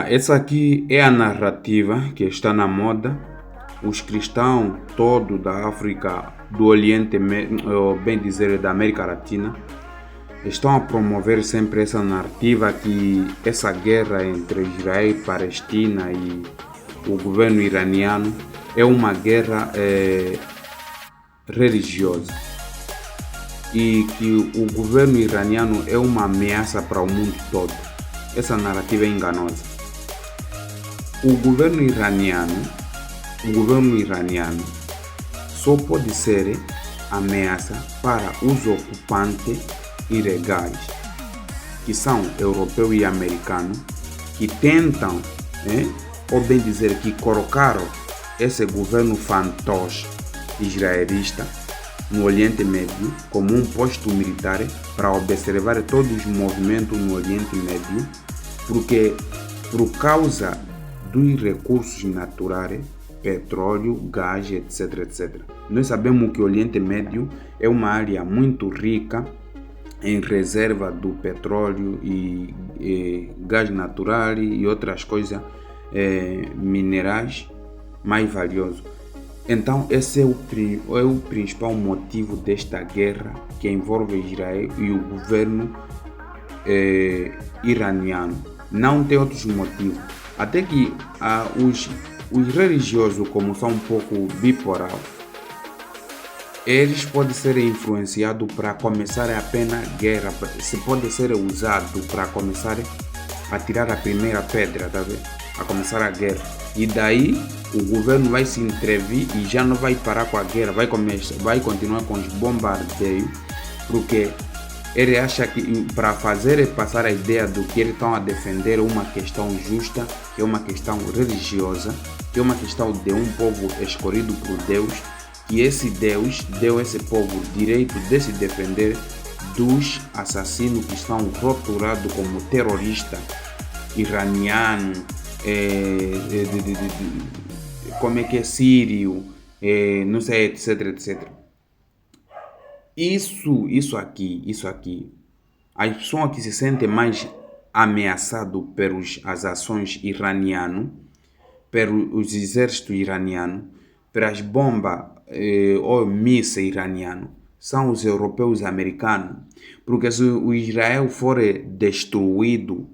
Essa aqui é a narrativa que está na moda. Os cristãos todos da África, do Oriente, ou bem dizer, da América Latina, estão a promover sempre essa narrativa que essa guerra entre Israel e Palestina e o governo iraniano é uma guerra religiosa e que o governo iraniano é uma ameaça para o mundo todo. Essa narrativa é enganosa. O governo iraniano só pode ser ameaça para os ocupantes ilegais, que são europeus e americanos, que tentam, ou bem dizer, que colocaram esse governo fantoche israelista no Oriente Médio como um posto militar para observar todos os movimentos no Oriente Médio, porque por causa dos recursos naturais, petróleo, gás, etc. Nós sabemos que o Oriente Médio é uma área muito rica em reserva do petróleo e gás natural e outras coisas, minerais mais valiosos. Então esse é o principal motivo desta guerra que envolve Israel e o governo iraniano. Não tem outros motivos. Até que os religiosos, como são um pouco bipolar, eles podem ser influenciados para começar a pena guerra, se pode ser usado para começar a tirar a primeira pedra, tá vendo? A começar a guerra. E daí o governo vai se intervir e já não vai parar com a guerra, vai continuar com os bombardeios, porque ele acha que para fazer passar a ideia do que eles estão a defender uma questão justa, que é uma questão religiosa, que é uma questão de um povo escolhido por Deus, que esse Deus deu a esse povo o direito de se defender dos assassinos que estão rotulados como terrorista iraniano, como é que é sírio, não sei, etc. Isso aqui, as pessoas que se sentem mais ameaçadas pelas ações iranianas, pelos exércitos iranianos, pelas bombas ou mísseis iranianos, são os europeus e americanos. Porque se o Israel for destruído,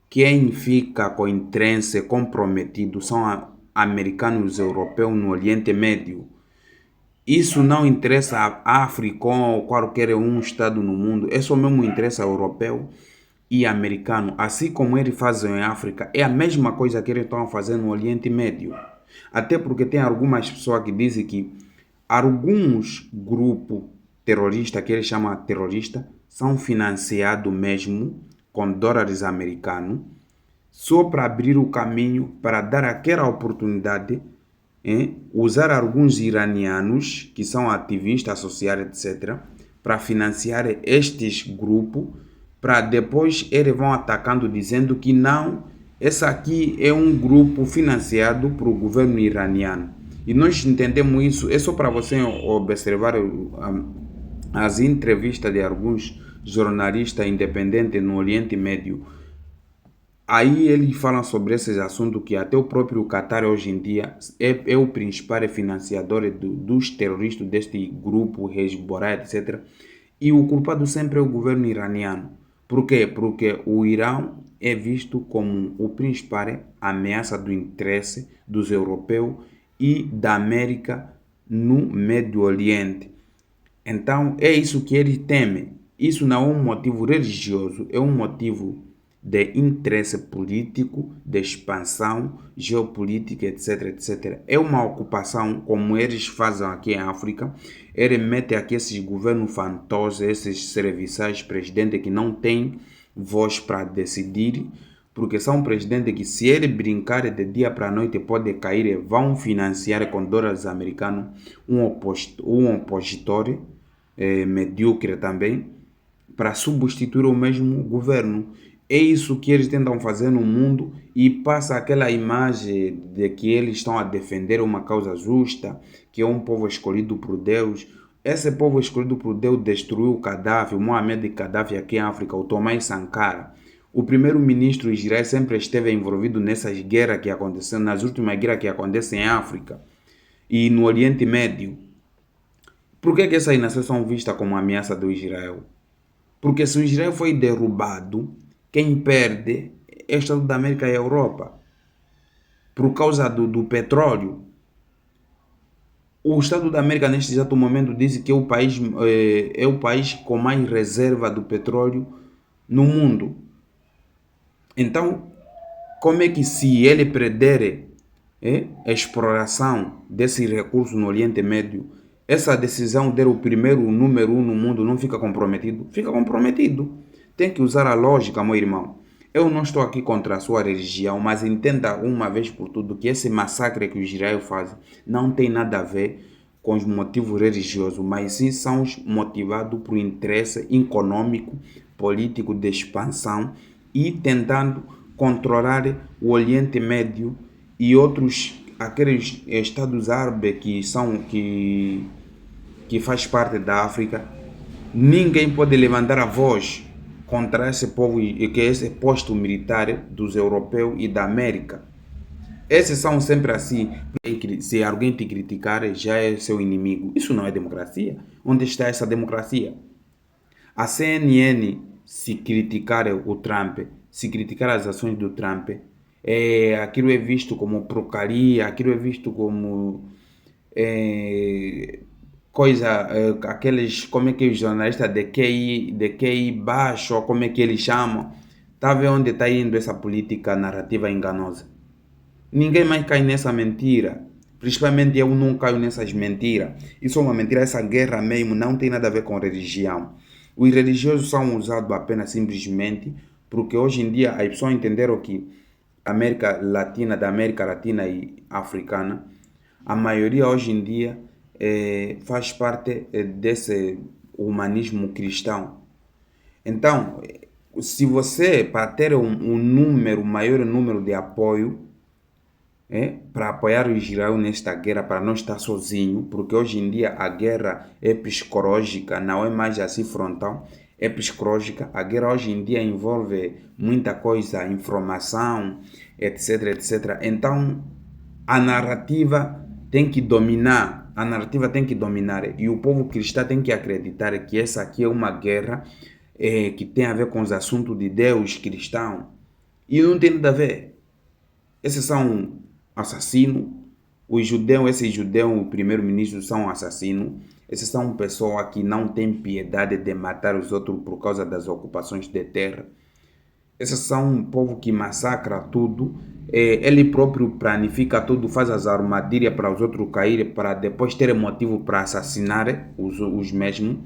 quem fica com interesse comprometido são americanos e os europeus no Oriente Médio. Isso não interessa a África ou qualquer um estado no mundo, é só mesmo interessa europeu e americano. Assim como eles fazem em África, é a mesma coisa que eles estão fazendo no Oriente Médio. Até porque tem algumas pessoas que dizem que alguns grupos terroristas, que eles chamam de terroristas, são financiados mesmo com dólares americanos, só para abrir o caminho, para dar aquela oportunidade, usar alguns iranianos que são ativistas associados, etc., para financiar estes grupos, para depois eles vão atacando dizendo que não, esse aqui é um grupo financiado pelo governo iraniano. E nós entendemos isso, é só para você observar as entrevistas de alguns jornalistas independentes no Oriente Médio. Aí eles falam sobre esses assuntos que até o próprio Qatar hoje em dia é o principal financiador dos terroristas deste grupo, Hezbollah, etc. E o culpado sempre é o governo iraniano. Por quê? Porque o Irão é visto como o principal ameaça do interesse dos europeus e da América no Médio Oriente. Então é isso que eles temem. Isso não é um motivo religioso, é um motivo de interesse político, de expansão geopolítica, etc. É uma ocupação como eles fazem aqui em África. Eles metem aqui esses governos fantoches, esses serviçais presidentes que não têm voz para decidir, porque são presidentes que, se ele brincar de dia para noite, pode cair, vão financiar com dólares americanos um opositor medíocre também, para substituir o mesmo governo. É isso que eles tentam fazer no mundo e passa aquela imagem de que eles estão a defender uma causa justa, que é um povo escolhido por Deus. Esse povo escolhido por Deus destruiu o Gaddafi, o Mohamed Gaddafi aqui em África, o Tomás Sankara. O primeiro-ministro Israel sempre esteve envolvido nessas guerras que aconteceram, nas últimas guerras que acontecem em África e no Oriente Médio. Por que essas nações são vistas como ameaça do Israel? Porque se o Israel foi derrubado, quem perde é o Estado da América e a Europa. Por causa do petróleo. O Estado da América, neste exato momento, diz que é o país com mais reserva do petróleo no mundo. Então, como é que se ele perder a exploração desse recurso no Oriente Médio, essa decisão de o primeiro, o número um no mundo não fica comprometido? Fica comprometido. Tem que usar a lógica, meu irmão. Eu não estou aqui contra a sua religião, mas entenda uma vez por tudo que esse massacre que o Israel faz não tem nada a ver com os motivos religiosos, mas sim são motivados por interesse econômico, político de expansão e tentando controlar o Oriente Médio e outros aqueles estados árabes que faz parte da África. Ninguém pode levantar a voz contra esse povo e que é esse posto militar dos europeus e da América. Esses são sempre assim. Se alguém te criticar, já é seu inimigo. Isso não é democracia. Onde está essa democracia? A CNN, se criticar o Trump, se criticar as ações do Trump, aquilo é visto como porcaria, aquilo é visto como aqueles, como é que os jornalistas de QI baixo, ou como é que eles chamam, tá vendo onde está indo essa política narrativa enganosa? Ninguém mais cai nessa mentira. Principalmente eu não caio nessas mentiras. Isso é uma mentira, essa guerra mesmo não tem nada a ver com religião. Os religiosos são usados apenas simplesmente porque hoje em dia as pessoas entenderam que da América Latina e Africana, a maioria hoje em dia faz parte desse humanismo cristão. Então, se você, para ter maior número de apoio, para apoiar o Israel nesta guerra, para não estar sozinho, porque hoje em dia a guerra é psicológica, não é mais assim frontal, é psicológica. A guerra hoje em dia envolve muita coisa, informação, etc, etc. Então, a narrativa tem que dominar, e o povo cristão tem que acreditar que essa aqui é uma guerra que tem a ver com os assuntos de Deus cristão. E não tem nada a ver. Esses são assassinos. Esses judeus, o primeiro-ministro, são assassinos. Esses são pessoas que não têm piedade de matar os outros por causa das ocupações de terra. Esses são um povo que massacra tudo. Ele próprio planifica tudo, faz as armadilhas para os outros caírem, para depois ter motivo para assassinar os mesmos.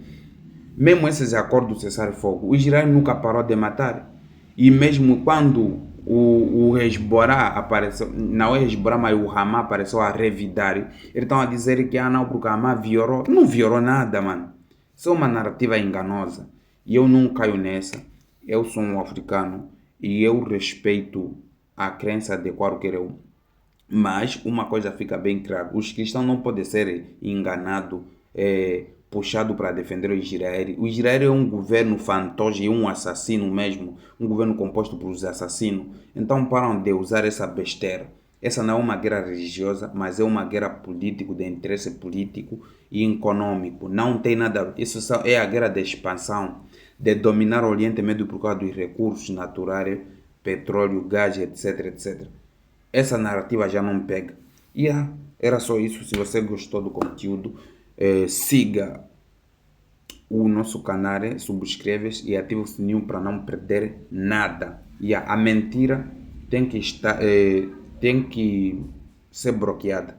Mesmo esses acordos de cessar-fogo, o Israel nunca parou de matar. E mesmo quando o Hezbollah apareceu, não é Hezbollah, mas o Hamas apareceu a revidar, eles estão a dizer que não, porque o Hamas violou. Não violou nada, mano. Isso é uma narrativa enganosa. E eu não caio nessa. Eu sou um africano e eu respeito a crença de qualquer um. Mas uma coisa fica bem clara: os cristãos não podem ser enganados, puxado para defender o Israel. O Israel é um governo fantoche e um assassino mesmo, um governo composto por assassinos. Então param de usar essa besteira. Essa não é uma guerra religiosa, mas é uma guerra política, de interesse político e econômico. Não tem nada. Isso é a guerra de expansão, de dominar o Oriente Médio por causa dos recursos naturais, petróleo, gás, etc, etc. Essa narrativa já não pega. E era só isso. Se você gostou do conteúdo, siga o nosso canal, subscreve-se e ative o sininho para não perder nada. E a mentira tem que ser bloqueada.